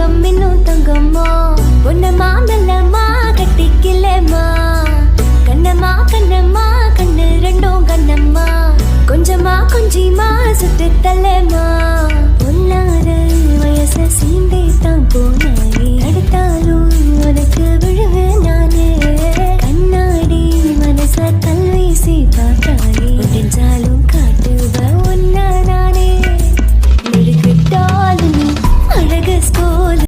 தங்கம் இன்னும் தங்கம்மா பொன்னம்மா நல்லம்மா கட்டிக்கலம்மா கண்ணம்மா கண்ணம்மா கண்ணு ரெண்டும் கண்ணம்மா கொஞ்சமா கொஞ்சிமா சுட்டு தள்ளம்மா பொல்லாத வயச சீண்டே தான் போன